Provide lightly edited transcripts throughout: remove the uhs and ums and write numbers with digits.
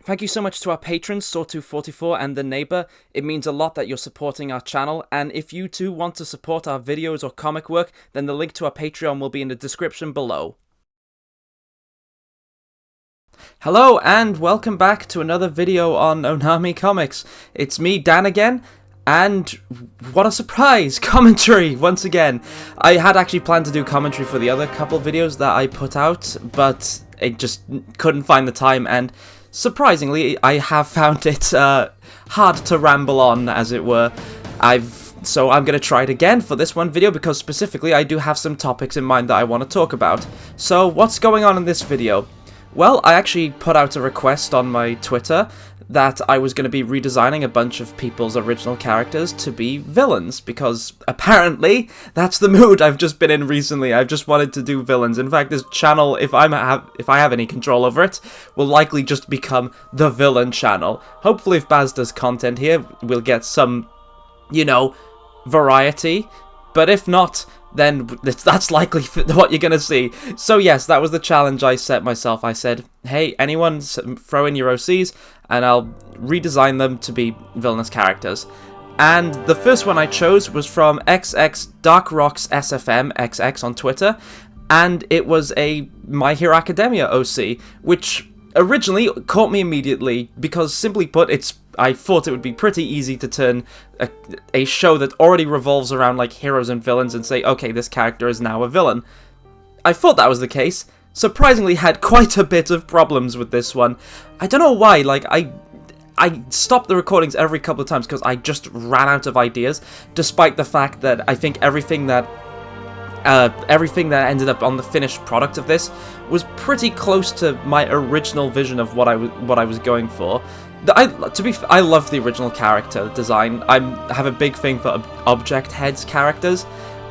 Thank you so much to our patrons, Sawtooth44 and The Neighbor. It means a lot that you're supporting our channel, and if you too want to support our videos or comic work, then the link to our Patreon will be in the description below. Hello, and welcome back to another video on Onami Comics. It's me, Dan, again, and what a surprise! Commentary, once again. I had actually planned to do commentary for the other couple videos that I put out, but I just couldn't find the time, and surprisingly, I have found it hard to ramble on, as it were. So I'm going to try it again for this one video, because specifically I do have some topics in mind that I want to talk about. So what's going on in this video? Well, I actually put out a request on my Twitter that I was going to be redesigning a bunch of people's original characters to be villains, because apparently that's the mood I've just been in recently. I've just wanted to do villains. In fact, this channel, if I have any control over it, will likely just become the villain channel. Hopefully, if Baz does content here, we'll get some, you know, variety. But if not, then that's likely what you're going to see. So yes, that was the challenge I set myself. I said, hey, anyone throw in your OCs, and I'll redesign them to be villainous characters. And the first one I chose was from XX Dark Rocks SFM XX on Twitter, and it was a My Hero Academia OC, which originally caught me immediately because, simply put, I thought it would be pretty easy to turn a show that already revolves around like heroes and villains and say, okay, this character is now a villain. I thought that was the case. Surprisingly, had quite a bit of problems with this one. I don't know why. Like I stopped the recordings every couple of times because I just ran out of ideas. Despite the fact that I think everything that ended up on the finished product of this was pretty close to my original vision of what I was going for. I love the original character design. I have a big thing for object heads characters,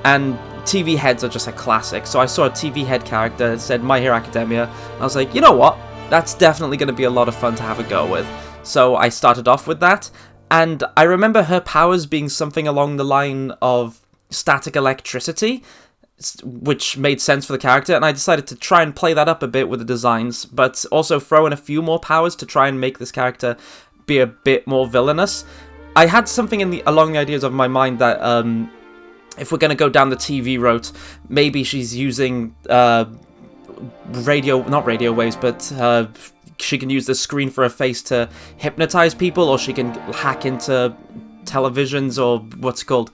and TV heads are just a classic. So I saw a TV head character that said My Hero Academia, and I was like, you know what? That's definitely going to be a lot of fun to have a go with. So I started off with that, and I remember her powers being something along the line of static electricity, which made sense for the character, and I decided to try and play that up a bit with the designs, but also throw in a few more powers to try and make this character be a bit more villainous. I had something along the ideas of my mind that if we're going to go down the TV route, maybe she's using not radio waves, but she can use the screen for her face to hypnotize people, or she can hack into televisions or what's called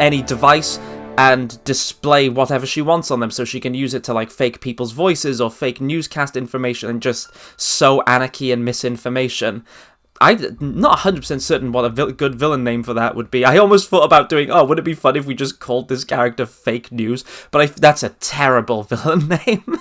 any device and display whatever she wants on them, so she can use it to like fake people's voices or fake newscast information and just sow anarchy and misinformation. I'm not 100% certain what a good villain name for that would be. I almost thought about doing, oh, would it be fun if we just called this character Fake News? But that's a terrible villain name.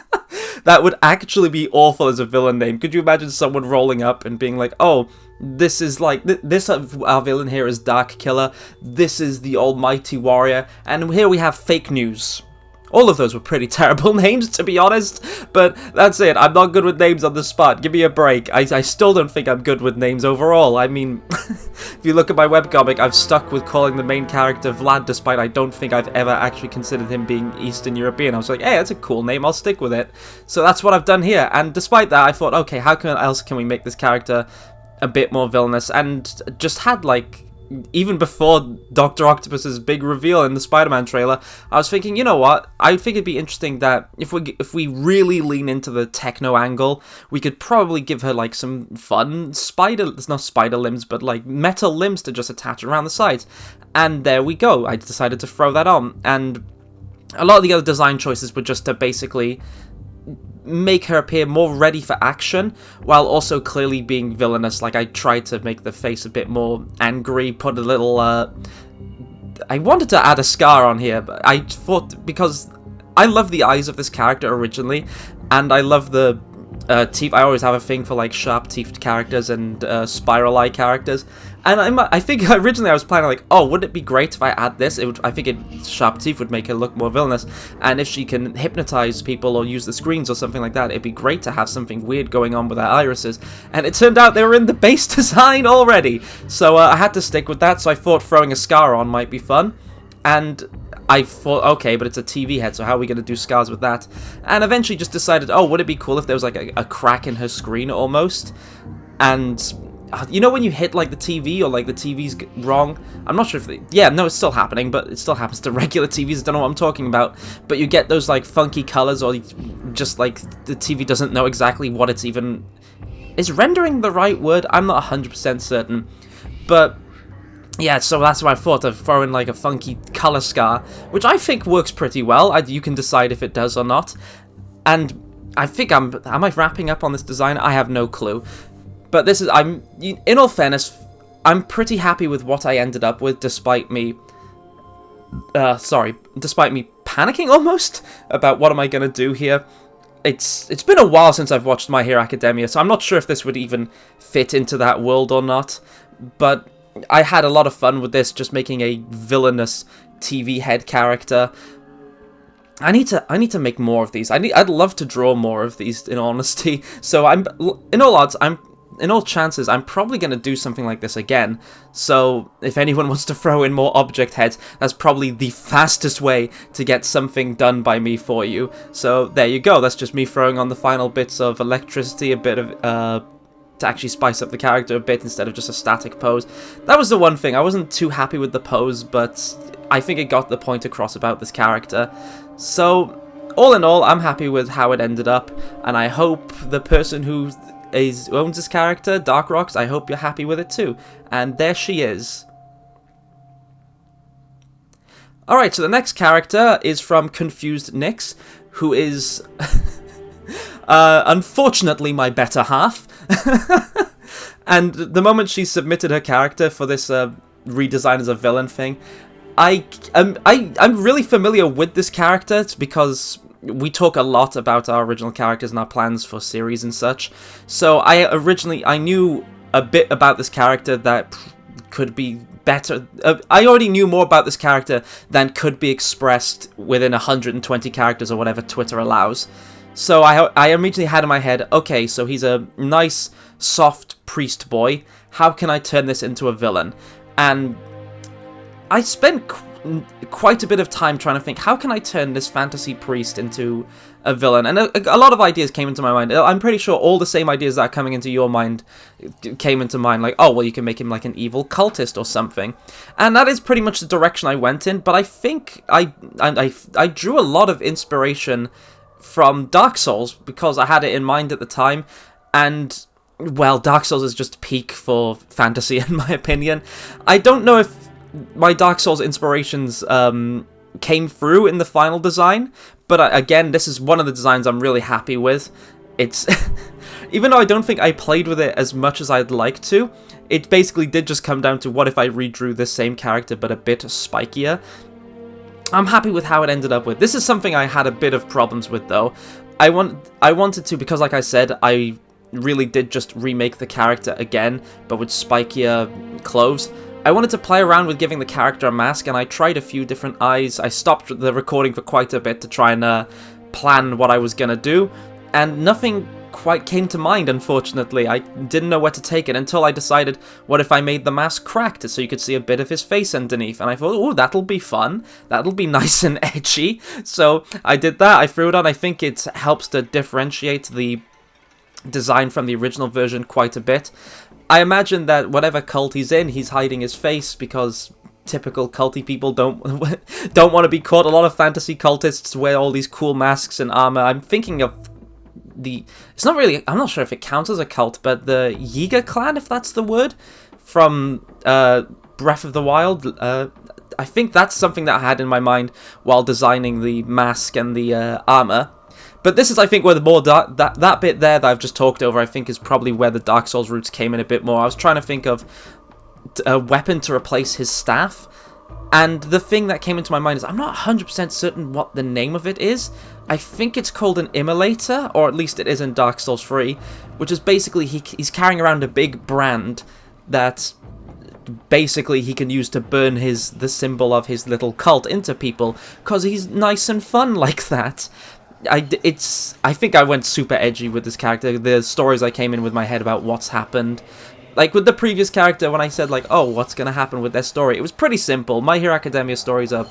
That would actually be awful as a villain name. Could you imagine someone rolling up and being like, oh, this is like, our villain here is Dark Killer, this is the Almighty Warrior, and here we have Fake News. All of those were pretty terrible names, to be honest, but that's it. I'm not good with names on the spot. Give me a break. I still don't think I'm good with names overall. I mean, if you look at my webcomic, I've stuck with calling the main character Vlad, despite I don't think I've ever actually considered him being Eastern European. I was like, hey, that's a cool name, I'll stick with it. So that's what I've done here, and despite that, I thought, okay, how else can we make this character a bit more villainous, and just had, like, even before Dr. Octopus's big reveal in the Spider-Man trailer, I was thinking, you know what, I think it'd be interesting that if we really lean into the techno angle, we could probably give her, like, some fun not spider limbs, but, like, metal limbs to just attach around the sides. And there we go, I decided to throw that on, and a lot of the other design choices were just to basically make her appear more ready for action, while also clearly being villainous. Like, I tried to make the face a bit more angry, put a little, I wanted to add a scar on here, but I thought, because I love the eyes of this character originally, and I love the teeth. I always have a thing for, like, sharp-teethed characters and spiral eye characters. And I think originally I was planning, like, oh, wouldn't it be great if I add this? I think sharp teeth would make her look more villainous. And if she can hypnotize people or use the screens or something like that, it'd be great to have something weird going on with her irises. And it turned out they were in the base design already. So I had to stick with that, so I thought throwing a scar on might be fun. And I thought, okay, but it's a TV head, so how are we going to do scars with that? And eventually just decided, oh, would it be cool if there was like a crack in her screen almost? And you know when you hit like the TV or like the TV's wrong? I'm not sure if yeah, no, it's still happening, but it still happens to regular TVs. I don't know what I'm talking about. But you get those like funky colors, or just like the TV doesn't know exactly what it's even... Is rendering the right word? I'm not 100% certain. But yeah, so that's why I thought of throwing like a funky color scar, which I think works pretty well. You can decide if it does or not. And I think am I wrapping up on this design? I have no clue. But this is, in all fairness, I'm pretty happy with what I ended up with, despite me, despite me panicking almost about what am I gonna do here. It's been a while since I've watched My Hero Academia, so I'm not sure if this would even fit into that world or not. But I had a lot of fun with this, just making a villainous TV head character. I need to make more of these. I'd love to draw more of these, in honesty. So in all chances, I'm probably going to do something like this again. So if anyone wants to throw in more object heads, that's probably the fastest way to get something done by me for you. So there you go. That's just me throwing on the final bits of electricity, a bit of to actually spice up the character a bit instead of just a static pose. That was the one thing. I wasn't too happy with the pose, but I think it got the point across about this character. So all in all, I'm happy with how it ended up, and I hope the person who owns this character, Dark Rocks, I hope you're happy with it too. And there she is. Alright, so the next character is from Confused Nyx, who is unfortunately my better half. And the moment she submitted her character for this redesign as a villain thing, I'm really familiar with this character. It's because we talk a lot about our original characters and our plans for series and such. So I knew a bit about this character that could be better. I already knew more about this character than could be expressed within 120 characters or whatever Twitter allows. So I immediately had in my head, okay, so he's a nice, soft priest boy. How can I turn this into a villain? And I spent quite a bit of time trying to think, how can I turn this fantasy priest into a villain? And a lot of ideas came into my mind. I'm pretty sure all the same ideas that are coming into your mind came into mine. Like, oh, well, you can make him like an evil cultist or something. And that is pretty much the direction I went in. But I think I drew a lot of inspiration from Dark Souls, because I had it in mind at the time, and, well, Dark Souls is just peak for fantasy, in my opinion. I don't know if my Dark Souls inspirations came through in the final design, but again, this is one of the designs I'm really happy with. It's even though I don't think I played with it as much as I'd like to, it basically did just come down to what if I redrew this same character but a bit spikier. I'm happy with how it ended up with. This is something I had a bit of problems with, though. I wanted to, because like I said, I really did just remake the character again, but with spikier clothes. I wanted to play around with giving the character a mask, and I tried a few different eyes. I stopped the recording for quite a bit to try and plan what I was going to do, and nothing quite came to mind, unfortunately. I didn't know where to take it until I decided, what if I made the mask cracked so you could see a bit of his face underneath? And I thought, oh, that'll be fun. That'll be nice and edgy. So I did that. I threw it on. I think it helps to differentiate the design from the original version quite a bit. I imagine that whatever cult he's in, he's hiding his face because typical culty people don't want to be caught. A lot of fantasy cultists wear all these cool masks and armor. I'm thinking of it's not really, I'm not sure if it counts as a cult, but the Yiga clan, if that's the word, from Breath of the Wild. I think that's something that I had in my mind while designing the mask and the armor. But this is, I think, where the more that bit there that I've just talked over, I think is probably where the Dark Souls roots came in a bit more. I was trying to think of a weapon to replace his staff, and the thing that came into my mind is I'm not 100% certain what the name of it is. I think it's called an immolator, or at least it is in Dark Souls 3, which is basically he's carrying around a big brand that basically he can use to burn the symbol of his little cult into people, because he's nice and fun like that. I think I went super edgy with this character. The stories I came in with my head about what's happened. Like with the previous character, when I said like, oh, what's going to happen with their story? It was pretty simple. My Hero Academia stories are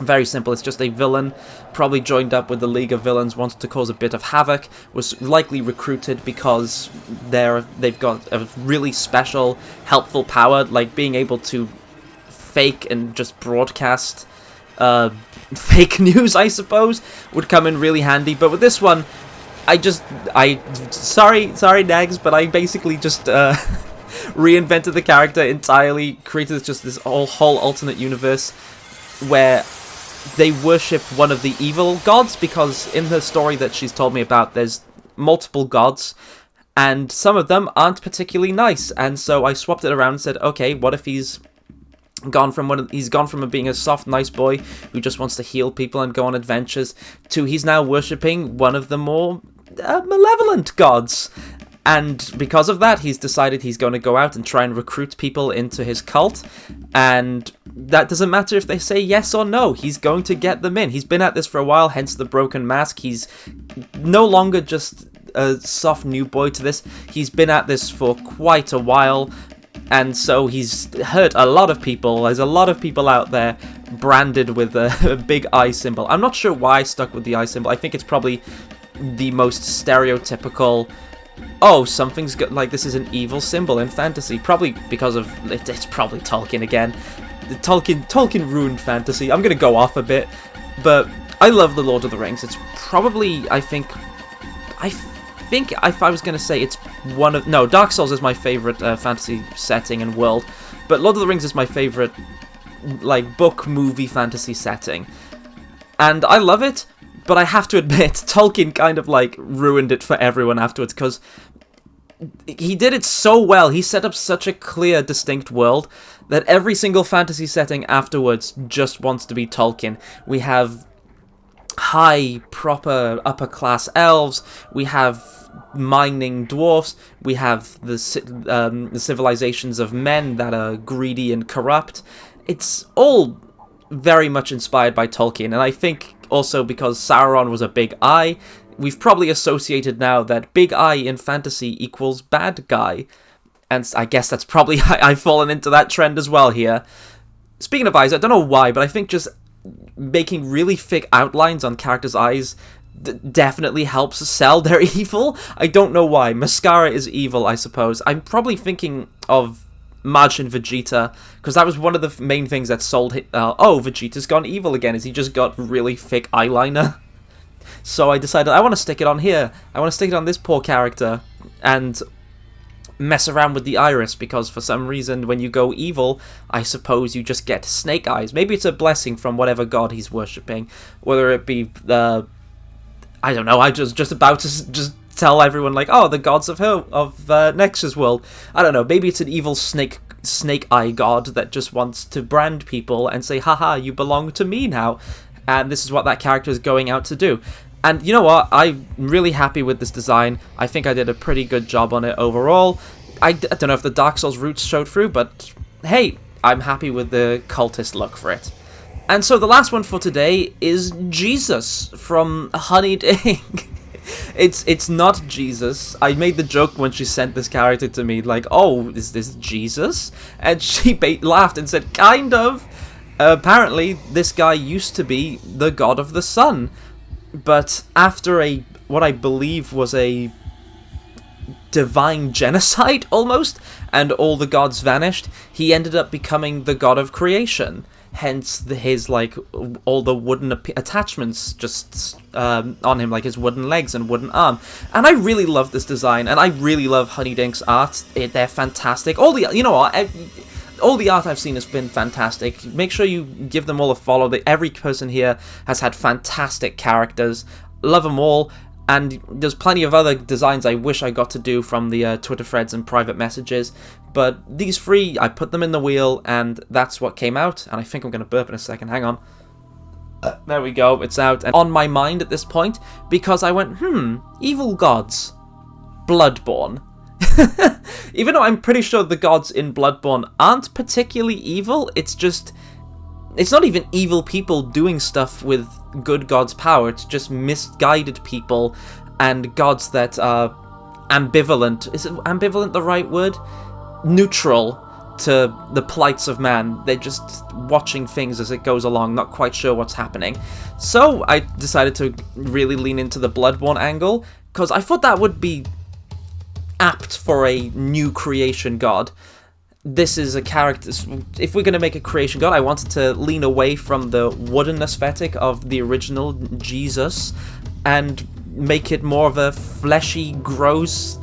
Very simple, it's just a villain, probably joined up with the League of Villains, wanted to cause a bit of havoc, was likely recruited because they've got a really special, helpful power, like being able to fake and just broadcast fake news, I suppose, would come in really handy. But with this one, sorry Nags, but I basically just reinvented the character entirely, created just this whole alternate universe where they worship one of the evil gods, because in the story that she's told me about, there's multiple gods, and some of them aren't particularly nice, and so I swapped it around and said, okay, what if he's gone from being a soft, nice boy who just wants to heal people and go on adventures, to he's now worshipping one of the more malevolent gods. And because of that, he's decided he's going to go out and try and recruit people into his cult. And that doesn't matter if they say yes or no. He's going to get them in. He's been at this for a while, hence the broken mask. He's no longer just a soft new boy to this. He's been at this for quite a while. And so he's hurt a lot of people. There's a lot of people out there branded with a big eye symbol. I'm not sure why I stuck with the eye symbol. I think it's probably the most stereotypical... oh, something's good, like this is an evil symbol in fantasy, probably because of it's probably Tolkien again. Tolkien ruined fantasy. I'm gonna go off a bit, but I love the Lord of the Rings. It's probably, I think if I was gonna say, it's Dark Souls is my favorite fantasy setting and world, but Lord of the Rings is my favorite like book, movie, fantasy setting, and I love it. But I have to admit, Tolkien kind of, like, ruined it for everyone afterwards, because he did it so well. He set up such a clear, distinct world that every single fantasy setting afterwards just wants to be Tolkien. We have high, proper, upper-class elves. We have mining dwarfs. We have the civilizations of men that are greedy and corrupt. It's all very much inspired by Tolkien, and I think... also, because Sauron was a big eye, we've probably associated now that big eye in fantasy equals bad guy. And I guess that's probably... I've fallen into that trend as well here. Speaking of eyes, I don't know why, but I think just making really thick outlines on characters' eyes definitely helps sell their evil. I don't know why. Mascara is evil, I suppose. I'm probably thinking of Majin Vegeta, because that was one of the main things that sold Vegeta's gone evil again, is he just got really thick eyeliner. So I decided I want to stick it on here. I want to stick it on this poor character and mess around with the iris, because for some reason when you go evil, I suppose you just get snake eyes. Maybe it's a blessing from whatever god he's worshipping, whether it be I don't know, I just about to just tell everyone, like, oh, the gods of Nexus world. I don't know, maybe it's an evil snake eye god that just wants to brand people and say, haha, you belong to me now. And this is what that character is going out to do. And you know what? I'm really happy with this design. I think I did a pretty good job on it overall. I don't know if the Dark Souls roots showed through, but hey, I'm happy with the cultist look for it. And so the last one for today is Jesus from Honeyed Ink. It's not Jesus. I made the joke when she sent this character to me, like, oh, is this Jesus? And she laughed and said, kind of. Apparently, this guy used to be the god of the sun. But after what I believe was a divine genocide, almost, and all the gods vanished, he ended up becoming the god of creation. Hence his, like, all the wooden attachments just on him, like his wooden legs and wooden arm. And I really love this design, and I really love Honeyed Ink's art. They're fantastic. All the art I've seen has been fantastic. Make sure you give them all a follow. Every person here has had fantastic characters. Love them all. And there's plenty of other designs I wish I got to do from the Twitter threads and private messages. But these three, I put them in the wheel, and that's what came out. And I think I'm going to burp in a second. Hang on. There we go. It's out. And on my mind at this point, because I went, evil gods. Bloodborne. Even though I'm pretty sure the gods in Bloodborne aren't particularly evil, it's just... it's not even evil people doing stuff with good gods' power, it's just misguided people and gods that are ambivalent. Is ambivalent the right word? Neutral. to the plights of man. They're just watching things as it goes along, not quite sure what's happening. So I decided to really lean into the Bloodborne angle, because I thought that would be apt for a new creation god. This is a character, if we're going to make a creation god, I wanted to lean away from the wooden aesthetic of the original Jesus and make it more of a fleshy, gross,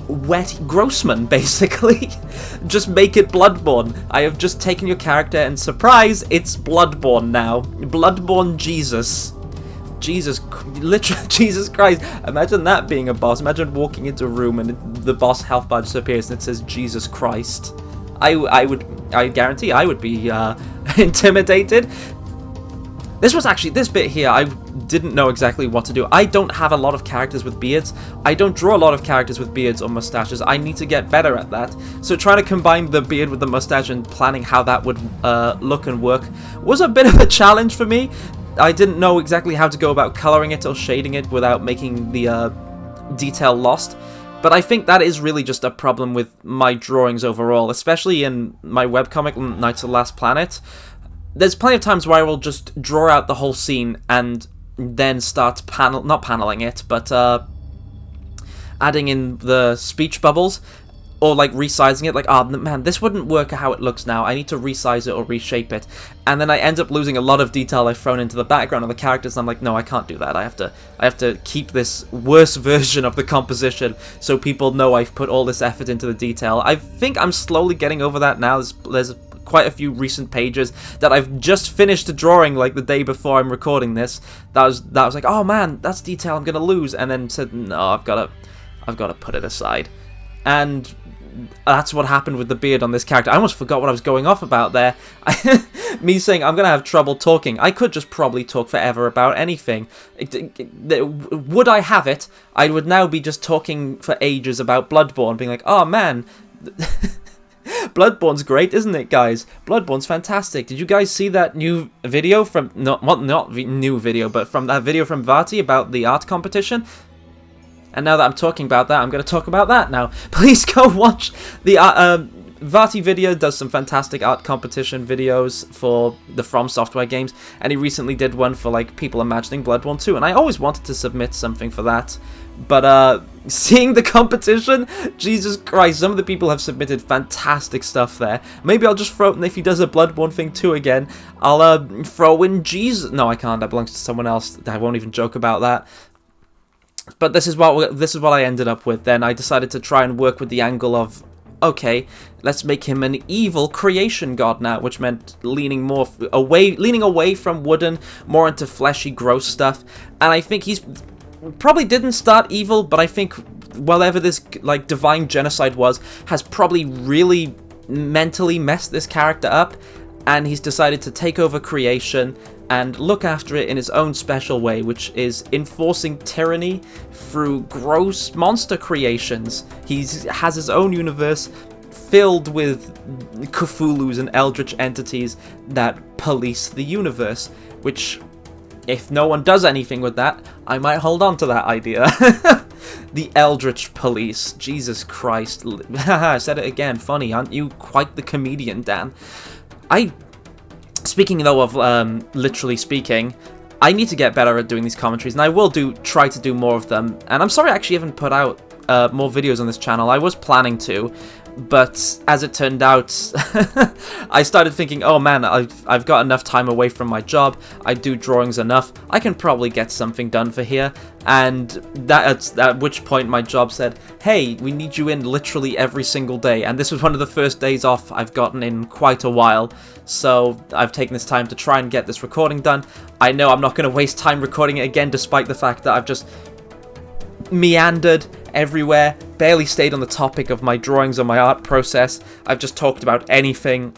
wet Grossman, basically. Just make it Bloodborne. I have just taken your character and surprise, it's Bloodborne now. Bloodborne Jesus. Literally, Jesus Christ. Imagine that being a boss. Imagine walking into a room and the boss health bar just appears and it says Jesus Christ. I guarantee I would be intimidated. This bit here, I didn't know exactly what to do. I don't have a lot of characters with beards. I don't draw a lot of characters with beards or mustaches. I need to get better at that. So trying to combine the beard with the mustache and planning how that would look and work was a bit of a challenge for me. I didn't know exactly how to go about coloring it or shading it without making the detail lost. But I think that is really just a problem with my drawings overall, especially in my webcomic, Knights of the Last Planet. There's plenty of times where I will just draw out the whole scene and then start not paneling it, but adding in the speech bubbles, or like resizing it, like, oh man, this wouldn't work how it looks now, I need to resize it or reshape it, and then I end up losing a lot of detail I've thrown into the background of the characters, and I'm like, no, I can't do that, I have to keep this worse version of the composition so people know I've put all this effort into the detail. I think I'm slowly getting over that now. There's quite a few recent pages that I've just finished drawing like the day before I'm recording this. That was like, oh man, that's detail I'm gonna lose, and then said, no, I've got to put it aside. And that's what happened with the beard on this character. I almost forgot what I was going off about there. Me saying I'm gonna have trouble talking. I could just probably talk forever about anything. Would I have it, I would now be just talking for ages about Bloodborne, being like, oh man, Bloodborne's great, isn't it, guys? Bloodborne's fantastic. Did you guys see that new video from, not new video, but from that video from Vati about the art competition? And now that I'm talking about that, I'm going to talk about that now. Please go watch the Vati video. Does some fantastic art competition videos for the From Software games, and he recently did one for like people imagining Bloodborne 2, and I always wanted to submit something for that. But seeing the competition, Jesus Christ, some of the people have submitted fantastic stuff there. Maybe I'll just throw, if he does a Bloodborne thing too again, I'll throw in Jesus. No, I can't. That belongs to someone else. I won't even joke about that. But this is what I ended up with. Then I decided to try and work with the angle of, okay, let's make him an evil creation god now, which meant leaning away from wooden, more into fleshy, gross stuff. And I think he's probably didn't start evil, but I think whatever this like divine genocide was has probably really mentally messed this character up, and he's decided to take over creation and look after it in his own special way, which is enforcing tyranny through gross monster creations. He has his own universe filled with Cthulhu's and eldritch entities that police the universe, which, if no one does anything with that, I might hold on to that idea. The Eldritch Police. Jesus Christ. I said it again. Funny, aren't you quite the comedian, Dan? Speaking though of literally speaking, I need to get better at doing these commentaries, and I will try to do more of them. And I'm sorry I actually haven't put out more videos on this channel. I was planning to, but as it turned out, I started thinking, oh man, I've got enough time away from my job, I do drawings enough, I can probably get something done for here. And at which point my job said, hey, we need you in literally every single day. And this was one of the first days off I've gotten in quite a while. So I've taken this time to try and get this recording done. I know I'm not going to waste time recording it again, despite the fact that I've just meandered everywhere, barely stayed on the topic of my drawings or my art process. I've just talked about anything,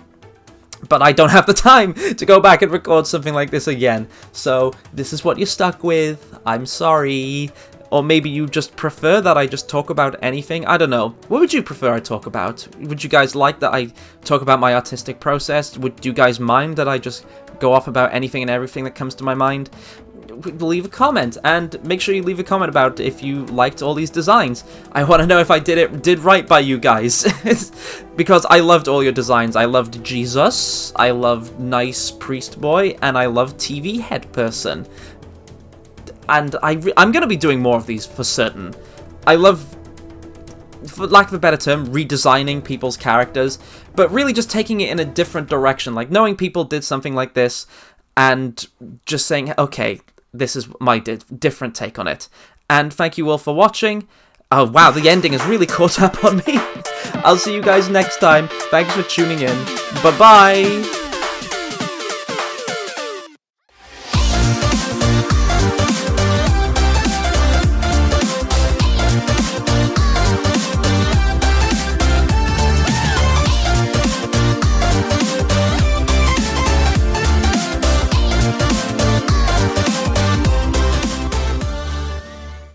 but I don't have the time to go back and record something like this again. So this is what you're stuck with. I'm sorry. Or maybe you just prefer that I just talk about anything. I don't know. What would you prefer I talk about? Would you guys like that I talk about my artistic process? Would you guys mind that I just go off about anything and everything that comes to my mind? leave a comment, and make sure you leave a comment about if you liked all these designs. I want to know if I did right by you guys, because I loved all your designs. I loved Jesus, I loved Nice Priest Boy, and I loved TV Head Person. And I'm going to be doing more of these for certain. I love, for lack of a better term, redesigning people's characters, but really just taking it in a different direction, like knowing people did something like this, and just saying, okay, this is my different take on it. And thank you all for watching. Oh wow, the ending has really caught up on me. I'll see you guys next time. Thanks for tuning in. Bye-bye!